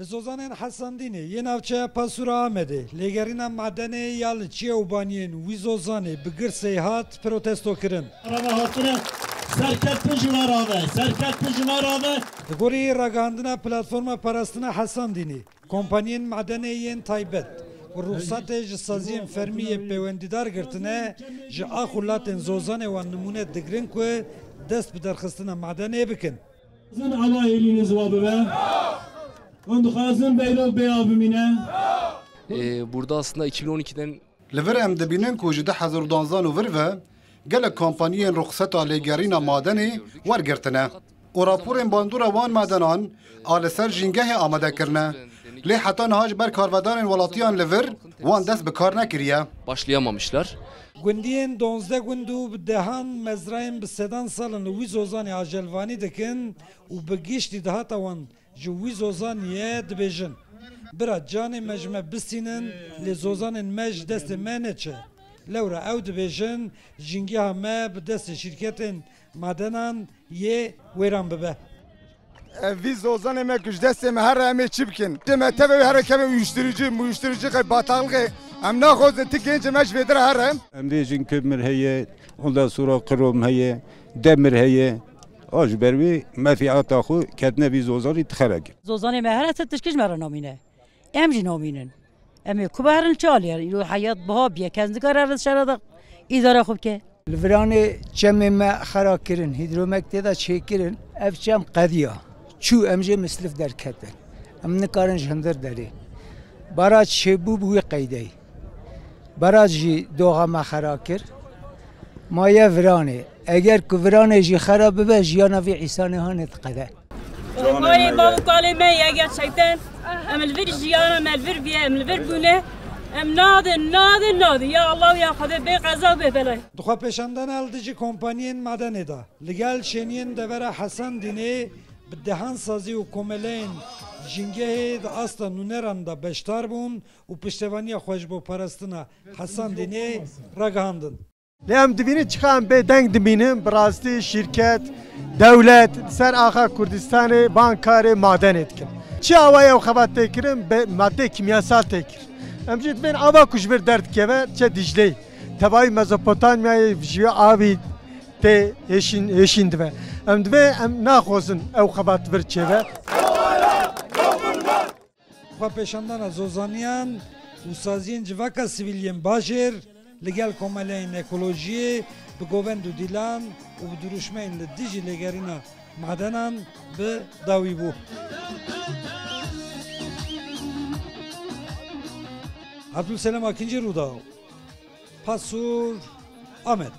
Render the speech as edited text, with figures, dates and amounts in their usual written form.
Lizozanên Hesandînê yê navçeya Pasûra Amedê lêgerîna madenê ya li Çiyewbaniyên wî Zozanê bi girsê hat protesto kirin. Di gorî ragihandina platforma parastina Hesandînê, kompanyên madenê yên taybet û ruxsatê ji saziyên fermiyê pêwendîdar girtine ji a xulatên Zozanê wan nimûne digirin ku dest bi derxistina madenê bikin. Allah eliniz var be. Burada aslında 2012'den li vir em dibînin ku ji 2012 û vir ve gelek kompanyên ruxseta lêgerîna madenê wergirtine û raporên bandora wan madenan a li ser jîngehê amadekirine. Lê heta niha ji ber karvedanên welatiyan li vir wan dest bi kar nekiriye. başlayamamışlar. Gundiyên 12 gund û bi dehan mezrayên bi sedan salin li wî Zozanê ajelvanî dikin û bi giştî dihata wan ji wî Zozaniyê dibêjin. Bira canê me ji me bistînin lê Zozanên me ji destê me neçe. Lewra ew dibêjin jîngeha me bi destê şîrketên madenan yê wêran bibe. Vî Zozanê me ku ji destê me here em ê çi bikin. Me tevê here keve uyuşturucu bataklığı em naxwazin ti genç me ji vê dire here. Em bêjin kömür heye, ondan sonra krom heye, demir heye. Aj ber wê mefîata xwe ketine vî Zozanê tixerek. Zozanê me here tişkî me re namîne. Em jî namînin. Em ê ku berin çalî îro heyat biha biye kes nikare şera da îdare xwe bike. Li viranê çemê me xera kirin, hîdromek tê de çêkirin, ev çem qediya. Çû em jê mislif derketin. Em nikarin ji hindir derê. Baraj çêbû bi wî qeydê. Baraj jî doğa me xera kir. Maye viranê. Eger ku viranê jî xera bibe jiyana vê îsanê hanê diqede. Ay balıkları me ya gerçekten em li vir jiyana me li vir biye em li vir bûne em nadin ya Allah ya Xwedê bê qeza bê belay. Dixwe pêşandan eldicî kompanyên madenê da li gel şeniyên devera Hesandînê bi dehan sazî û komeleyên jîngehê di asta nûneran da beşdar bûn û piştevaniya xwe ji bo parastina Hesandînê ragihandin. Lê em dibînin çiqa em bê deng dibînin bi rastî şîrket, dewlet ser axa Kurdistanê bankarê madenê dikin. Çi awayê ew xebat tê kirin madde kimyasal tê kir. Em jî dibên ava ku ji bir derdikeve çe Dicleyê. Tevayî Mezopotamyayê ji avî tê hêşîn dibe. Em divê em naxwazin ew xebat vir çêve. Xwe pêşandana Zozaniyan û saziyên civaka sivîliyên bajêr li gel komeleyên ekolojiyê bi govend û dîlan û bi duruşmeyên li dijî lêgerîna madenan bi dawî bû. Abdülselam Akinci Rûdaw, Pasûr Amed.